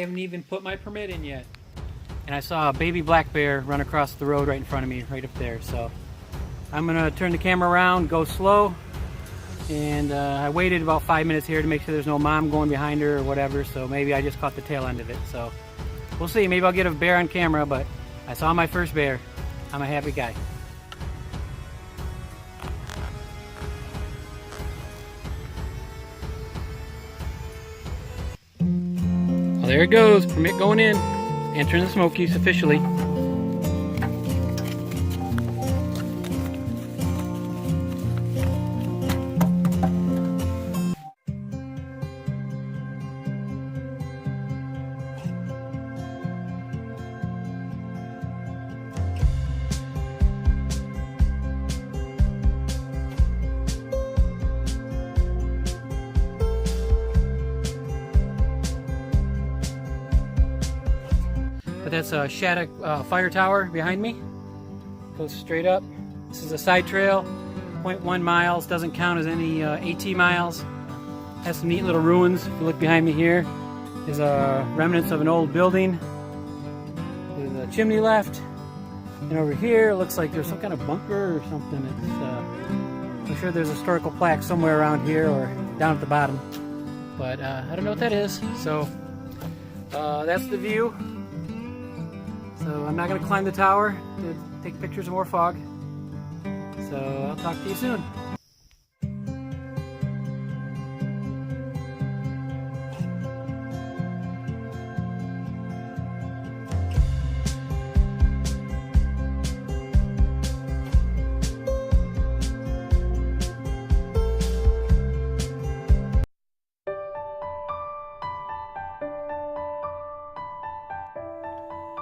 haven't even put my permit in yet. And I saw a baby black bear run across the road right in front of me, right up there. So I'm gonna turn the camera around, go slow. And I waited about 5 minutes here to make sure there's no mom going behind her or whatever. So maybe I just caught the tail end of it. So we'll see, maybe I'll get a bear on camera, but I saw my first bear. I'm a happy guy. Well, there it goes, permit going in. Entering the Smokies officially. But that's a Shattuck fire tower behind me. Goes straight up. This is a side trail, 0.1 miles, doesn't count as any AT miles. Has some neat little ruins. If you look behind me here, there's remnants of an old building. There's a chimney left. And over here, it looks like there's some kind of bunker or something. I'm sure there's a historical plaque somewhere around here or down at the bottom. But I don't know what that is. So that's the view. So I'm not going to climb the tower to take pictures of more fog. So I'll talk to you soon.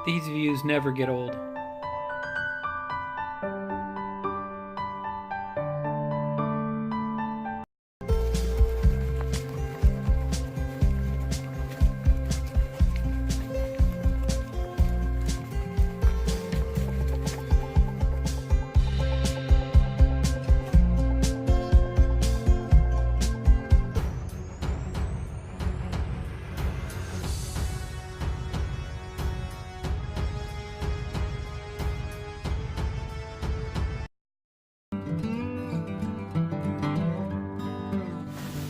These views never get old.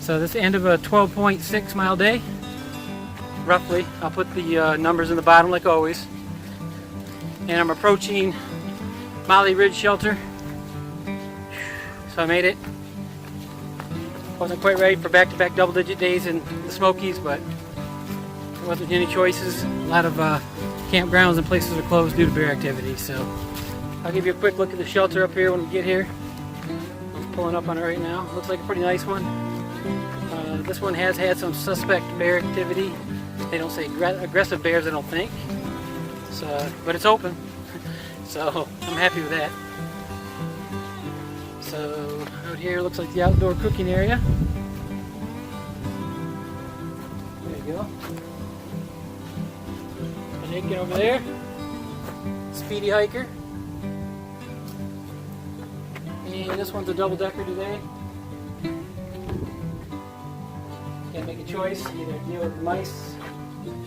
So this is the end of a 12.6 mile day, roughly. I'll put the numbers in the bottom like always. And I'm approaching Molly Ridge Shelter. So I made it. Wasn't quite ready for back-to-back double-digit days in the Smokies, but there wasn't any choices. A lot of campgrounds and places are closed due to bear activity. So I'll give you a quick look at the shelter up here when we get here. I'm pulling up on it right now. Looks like a pretty nice one. This one has had some suspect bear activity. They don't say aggressive bears, I don't think. So, but it's open, so I'm happy with that. So out here looks like the outdoor cooking area. There you go. And Aiken over there. Speedy hiker. And this one's a double-decker today. Can't make a choice, either deal with the mice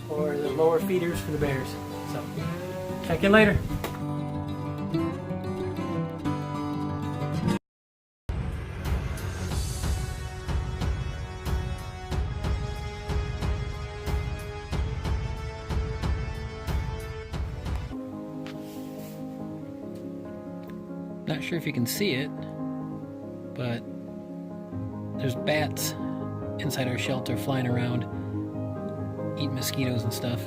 or the lower feeders for the bears. So, check in later. Not sure if you can see it, but there's bats inside our shelter flying around, eating mosquitoes and stuff.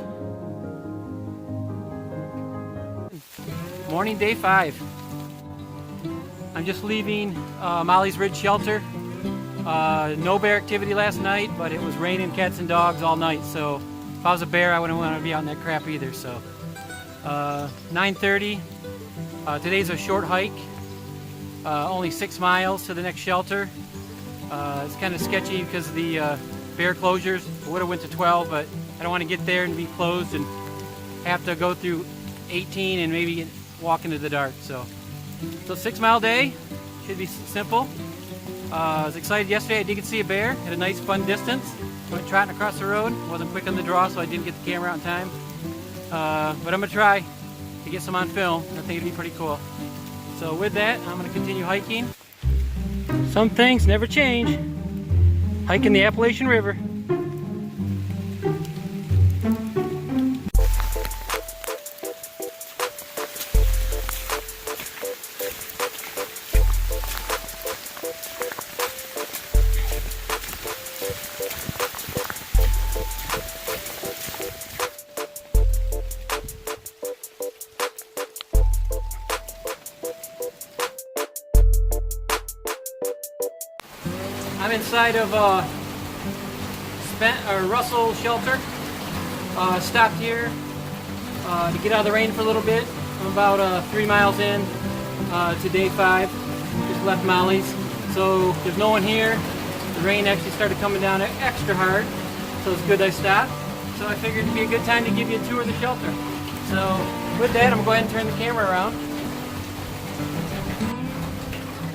Morning day 5. I'm just leaving Molly's Ridge Shelter. No bear activity last night, but it was raining cats and dogs all night, so if I was a bear I wouldn't want to be out in that crap either. So 9:30. Today's a short hike, only 6 miles to the next shelter. It's kind of sketchy because of the bear closures. I would have went to 12, but I don't want to get there and be closed and have to go through 18 and maybe walk into the dark. So 6 mile day should be simple. I was excited yesterday. I did get to see a bear at a nice fun distance. Went trotting across the road. Wasn't quick on the draw, so I didn't get the camera out in time. But I'm going to try to get some on film. I think it'd be pretty cool. So with that, I'm going to continue hiking. Some things never change. Hiking the Appalachian River. I'm inside of Russell shelter. Stopped here to get out of the rain for a little bit. I'm about 3 miles in to day 5. Just left Molly's. So there's no one here. The rain actually started coming down extra hard. So it's good I stopped. So I figured it'd be a good time to give you a tour of the shelter. So with that, I'm going to go ahead and turn the camera around.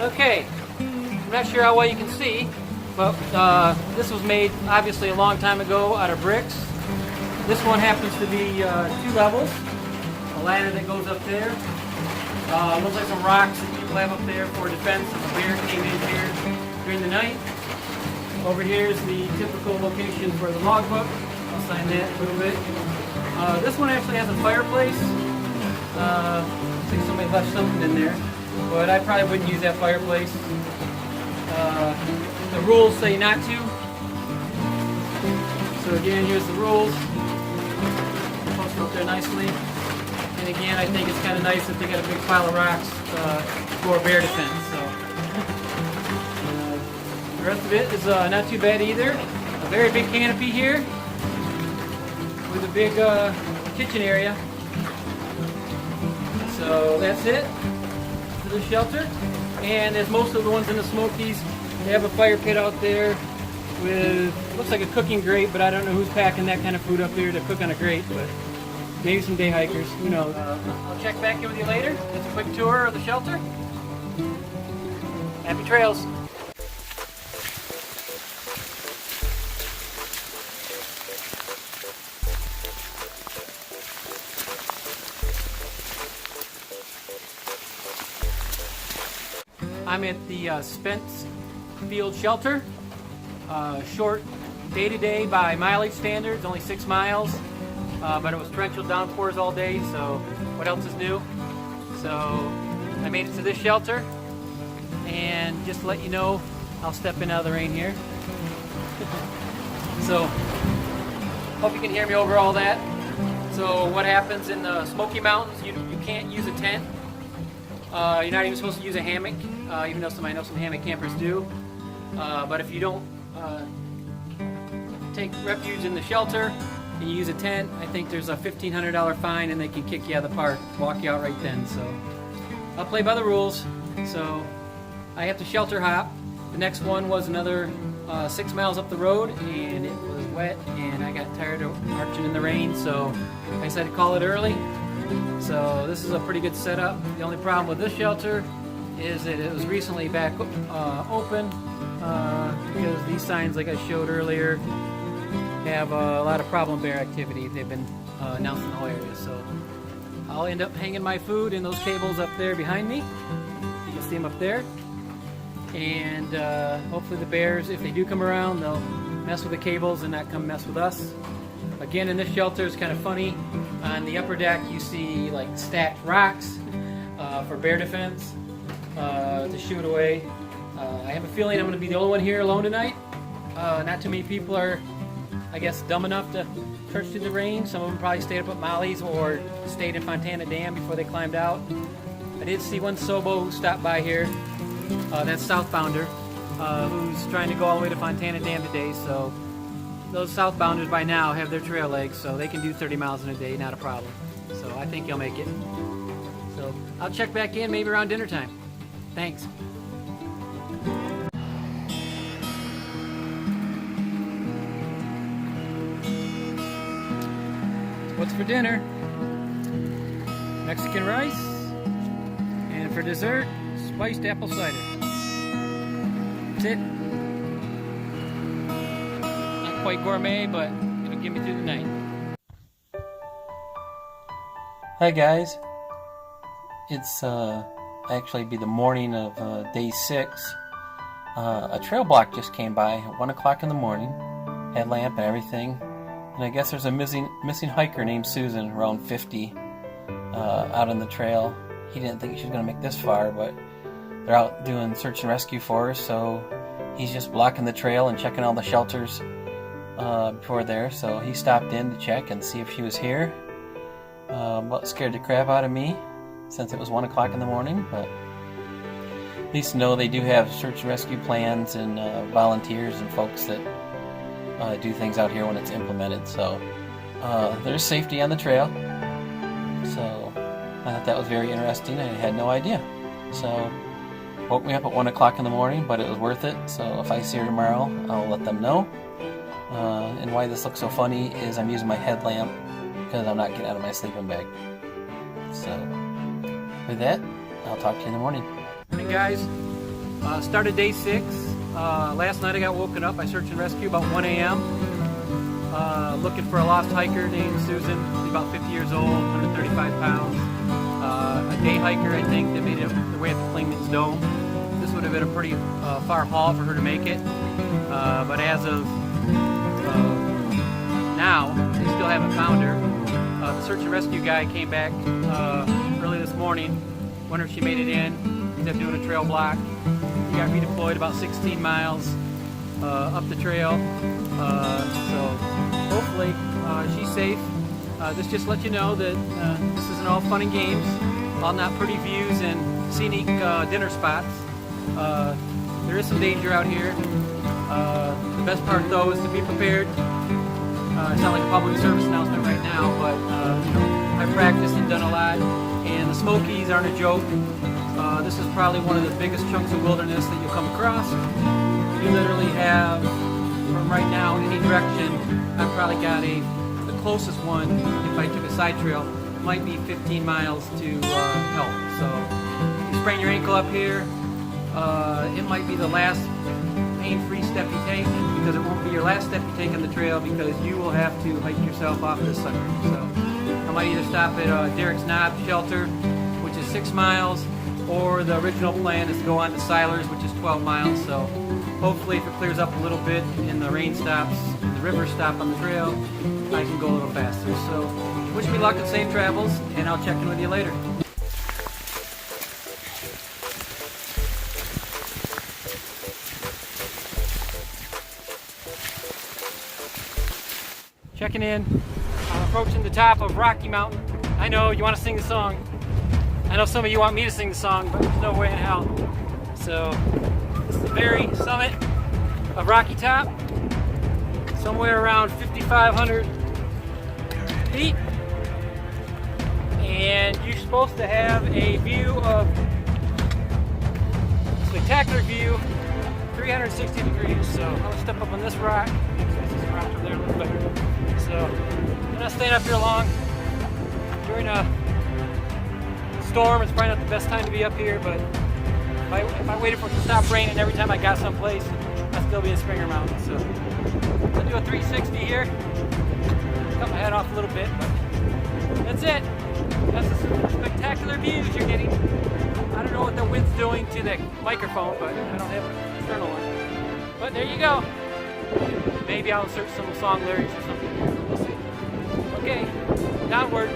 Okay. I'm not sure how well you can see, but this was made obviously a long time ago out of bricks. This one happens to be 2 levels. A ladder that goes up there. Looks like some rocks that people have up there for defense if a bear came in here during the night. Over here is the typical location for the logbook. I'll sign that a little bit. This one actually has a fireplace. Looks like somebody left something in there, but I probably wouldn't use that fireplace. The rules say not to. So again, here's the rules. Posted up there nicely. And again, I think it's kind of nice that they got a big pile of rocks for bear defense. So the rest of it is not too bad either. A very big canopy here with a big kitchen area. So that's it for the shelter. And as most of the ones in the Smokies, they have a fire pit out there with, looks like a cooking grate, but I don't know who's packing that kind of food up there to cook on a grate, but maybe some day hikers, who knows. I'll check back in with you later. That's a quick tour of the shelter. Happy trails. I'm at the Spent Field Shelter. Short day-to-day by mileage standards, only 6 miles, but it was torrential downpours all day, so what else is new? So I made it to this shelter, and just to let you know, I'll step in out of the rain here. So hope you can hear me over all that. So what happens in the Smoky Mountains, you can't use a tent. You're not even supposed to use a hammock, even though I know some hammock campers do. But if you don't take refuge in the shelter and you use a tent, I think there's a $1,500 fine and they can kick you out of the park, walk you out right then. So I'll play by the rules. So I have to shelter hop. The next one was another 6 miles up the road, and it was wet and I got tired of marching in the rain, so I decided to call it early. So this is a pretty good setup. The only problem with this shelter is that it was recently back open because these signs, like I showed earlier, have a lot of problem bear activity. They've been announced in the whole area. So I'll end up hanging my food in those cables up there behind me. You can see them up there. And hopefully the bears, if they do come around, they'll mess with the cables and not come mess with us. Again, in this shelter, it's kind of funny. On the upper deck, you see like stacked rocks for bear defense to shoot away. I have a feeling I'm going to be the only one here alone tonight. Not too many people are, I guess, dumb enough to trudge through the rain. Some of them probably stayed up at Molly's or stayed in Fontana Dam before they climbed out. I did see one Sobo who stopped by here. That's southbounder who's trying to go all the way to Fontana Dam today. So those southbounders by now have their trail legs, so they can do 30 miles in a day, not a problem. So I think you'll make it. So I'll check back in maybe around dinner time. Thanks. What's for dinner? Mexican rice, and for dessert, spiced apple cider. That's it. Not quite gourmet, but it'll get me through the night. Hi guys. It's actually be the morning of day 6. A trail block just came by at 1 o'clock in the morning. Headlamp and everything. And I guess there's a missing hiker named Susan, around 50, out on the trail. He didn't think she was going to make this far, but they're out doing search and rescue for her, so he's just blocking the trail and checking all the shelters before there. So he stopped in to check and see if she was here. Well, scared the crap out of me since it was 1 o'clock in the morning, but at least know they do have search and rescue plans and volunteers and folks that do things out here when it's implemented. So there's safety on the trail. So I thought that was very interesting. I had no idea. So woke me up at 1 o'clock in the morning, but it was worth it. So if I see her tomorrow, I'll let them know. And why this looks so funny is I'm using my headlamp because I'm not getting out of my sleeping bag. So with that, I'll talk to you in the morning. Hey guys, started day 6. Last night I got woken up by search and rescue about 1 a.m. Looking for a lost hiker named Susan. She's about 50 years old, 135 pounds. A day hiker, I think, that made it their way up to Clingman's Dome. This would have been a pretty far haul for her to make it. But as of now, they still haven't found her. The search and rescue guy came back early this morning, wondering if she made it in. He's up doing a trail block. He got redeployed about 16 miles up the trail. So hopefully she's safe. This just lets you know that this isn't all fun and games, all not pretty views and scenic dinner spots. There is some danger out here. The best part though is to be prepared. It's not like a public service announcement right now, but I've practiced and done a lot, and the Smokies aren't a joke. This is probably one of the biggest chunks of wilderness that you'll come across. You literally have, from right now, any direction, I've probably got the closest one, if I took a side trail, might be 15 miles to help. So you sprain your ankle up here, it might be the last pain-free step you take, because it won't be your last step you take on the trail, because you will have to hike yourself off this sucker. So I might either stop at Derek's Knob Shelter, which is 6 miles, or the original plan is to go on to Silers, which is 12 miles. So hopefully if it clears up a little bit and the rain stops, and the rivers stop on the trail, I can go a little faster. So wish me luck and safe travels, and I'll check in with you later. Checking in. I'm approaching the top of Rocky Mountain. I know you want to sing the song. I know some of you want me to sing the song, but there's no way in hell. So this is the very summit of Rocky Top, somewhere around 5,500 feet. And you're supposed to have a view of, spectacular view, 360 degrees. So I'm gonna step up on this rock. This rock over there looks better. So I'm not staying up here long. During a storm, it's probably not the best time to be up here, but if I waited for it to stop raining every time I got someplace, I'd still be in Springer Mountain. So I'll do a 360 here. Cut my head off a little bit, but that's it. That's the spectacular views you're getting. I don't know what the wind's doing to the microphone, but I don't have an external one. But there you go. Maybe I'll insert some song lyrics or something. We'll see. Okay, downward.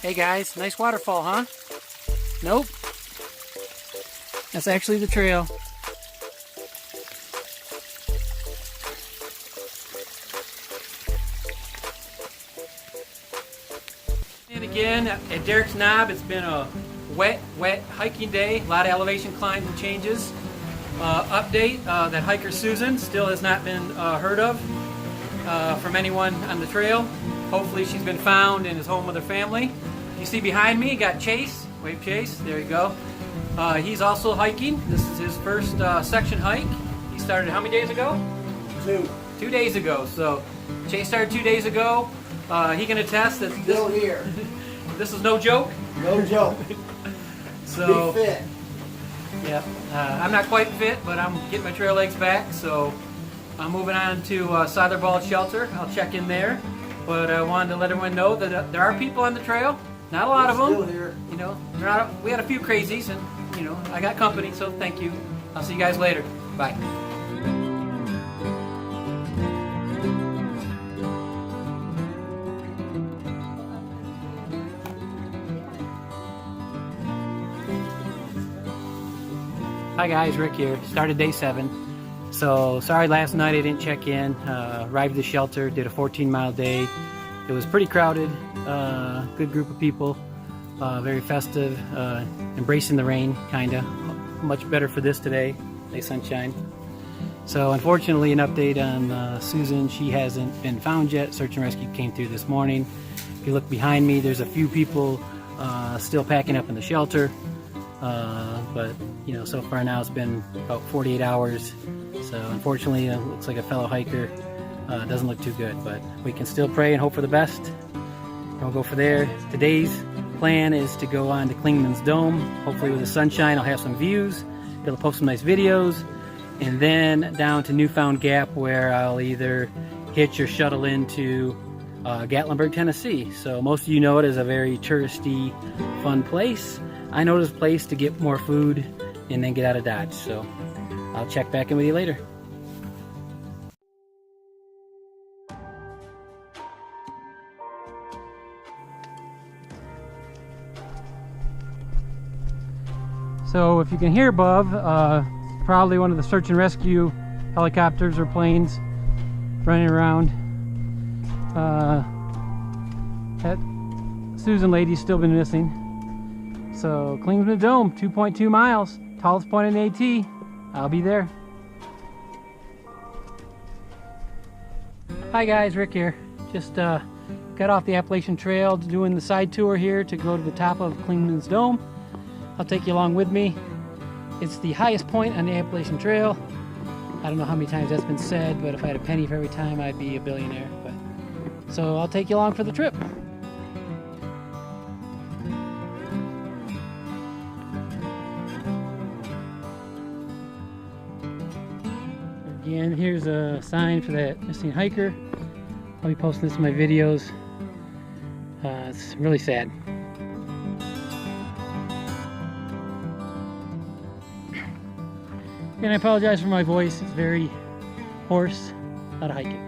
Hey guys, nice waterfall, huh? Nope. That's actually the trail. And again, at Derek's Knob, it's been a wet hiking day. A lot of elevation climbs and changes. Update, that hiker Susan still has not been heard of from anyone on the trail. Hopefully she's been found and is home with her family. You see behind me, you got Chase. Wave Chase, there you go. He's also hiking. This is his first section hike. He started how many days ago? 2 days ago. So Chase started 2 days ago. He can attest that Still here. this is no joke. No joke. So, be fit. yeah, I'm not quite fit, but I'm getting my trail legs back. So I'm moving on to Sotherball Shelter. I'll check in there. But I wanted to let everyone know that there are people on the trail. Not a lot of them. Still here. You know, we had a few crazies, and you know, I got company. So thank you. I'll see you guys later. Bye. Hi guys, Rick here. Started day 7. So sorry last night I didn't check in. Arrived at the shelter, did a 14-mile day. It was pretty crowded, good group of people, very festive, embracing the rain, kinda. Much better for this today, nice sunshine. So unfortunately an update on Susan, she hasn't been found yet. Search and rescue came through this morning. If you look behind me, there's a few people still packing up in the shelter. But you know, so far now it's been about 48 hours. So unfortunately, it looks like a fellow hiker doesn't look too good, but we can still pray and hope for the best. And we'll go for there. Today's plan is to go on to Klingman's Dome. Hopefully with the sunshine, I'll have some views, be able to post some nice videos, and then down to Newfound Gap, where I'll either hitch or shuttle into Gatlinburg, Tennessee. So most of you know it as a very touristy, fun place. I know this place to get more food and then get out of Dodge. So I'll check back in with you later. So if you can hear above, probably one of the search and rescue helicopters or planes running around. That Susan lady's still been missing. So Klingman Dome, 2.2 miles, tallest point in the AT. I'll be there. Hi guys, Rick here. Just got off the Appalachian Trail, doing the side tour here to go to the top of Klingman's Dome. I'll take you along with me. It's the highest point on the Appalachian Trail. I don't know how many times that's been said, but if I had a penny for every time, I'd be a billionaire. So I'll take you along for the trip. Again, here's a sign for that missing hiker. I'll be posting this in my videos. It's really sad. And I apologize for my voice. It's very hoarse. Not a hiking.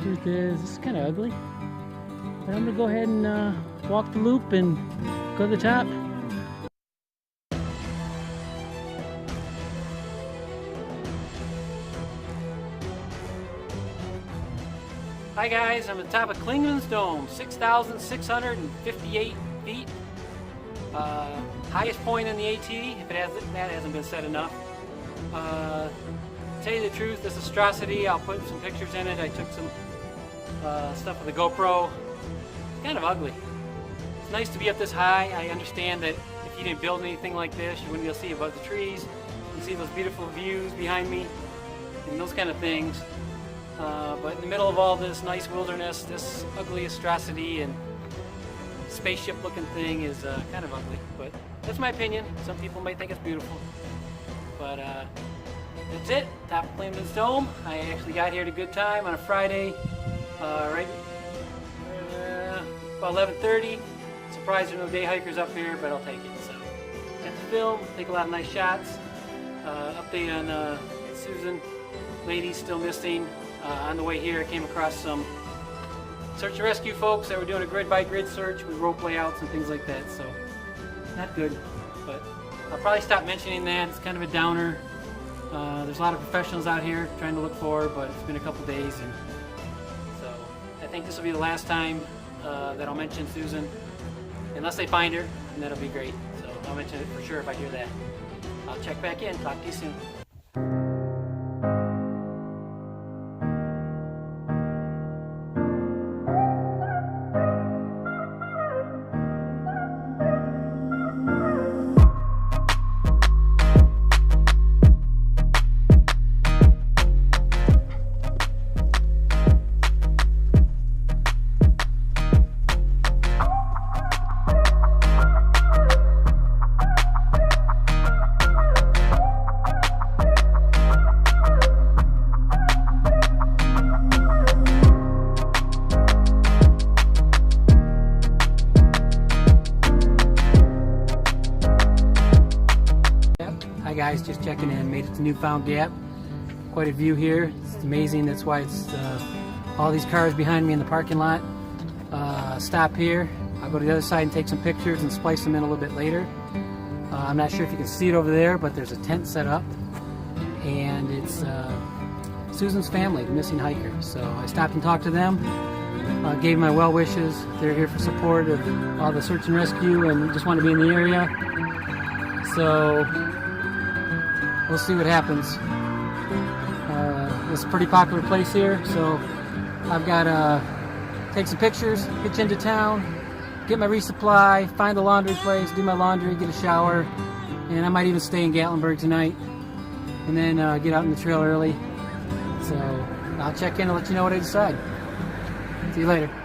Truth is, this is kind of ugly. But I'm gonna go ahead and walk the loop and go to the top. Hi guys, I'm at the top of Klingman's Dome, 6,658 feet. Highest point in the AT, if that hasn't been said enough. To tell you the truth, this atrocity, I'll put some pictures in it. I took some stuff with the GoPro. It's kind of ugly. It's nice to be up this high. I understand that if you didn't build anything like this, you wouldn't be able to see above the trees. You can see those beautiful views behind me and those kind of things. But in the middle of all this nice wilderness, this ugly atrocity and spaceship looking thing is kind of ugly. But that's my opinion. Some people might think it's beautiful. But that's it. Top of Klingman's Dome. I actually got here at a good time on a Friday, right about 11:30. Surprised there are no day hikers up here, but I'll take it. So got to film, take a lot of nice shots. Update on Susan, lady still missing. On the way here, I came across some search and rescue folks that were doing a grid by grid search with rope layouts and things like that. So not good, but I'll probably stop mentioning that. It's kind of a downer. There's a lot of professionals out here trying to look for her, but it's been a couple days, and so I think this will be the last time that I'll mention Susan, unless they find her, and that'll be great. So I'll mention it for sure if I hear that. I'll check back in. Talk to you soon. just checking in. Made it to Newfound Gap. Quite a view here. It's amazing. That's why it's all these cars behind me in the parking lot. Stop here. I'll go to the other side and take some pictures and splice them in a little bit later. I'm not sure if you can see it over there, but there's a tent set up, and it's Susan's family, the missing hiker. So I stopped and talked to them, gave my well wishes. They're here for support of all the search and rescue and just want to be in the area. So we'll see what happens. It's a pretty popular place here, so I've got to take some pictures, hitch into town, get my resupply, find the laundry place, do my laundry, get a shower, and I might even stay in Gatlinburg tonight and then get out in the trail early. So I'll check in and let you know what I decide. See you later.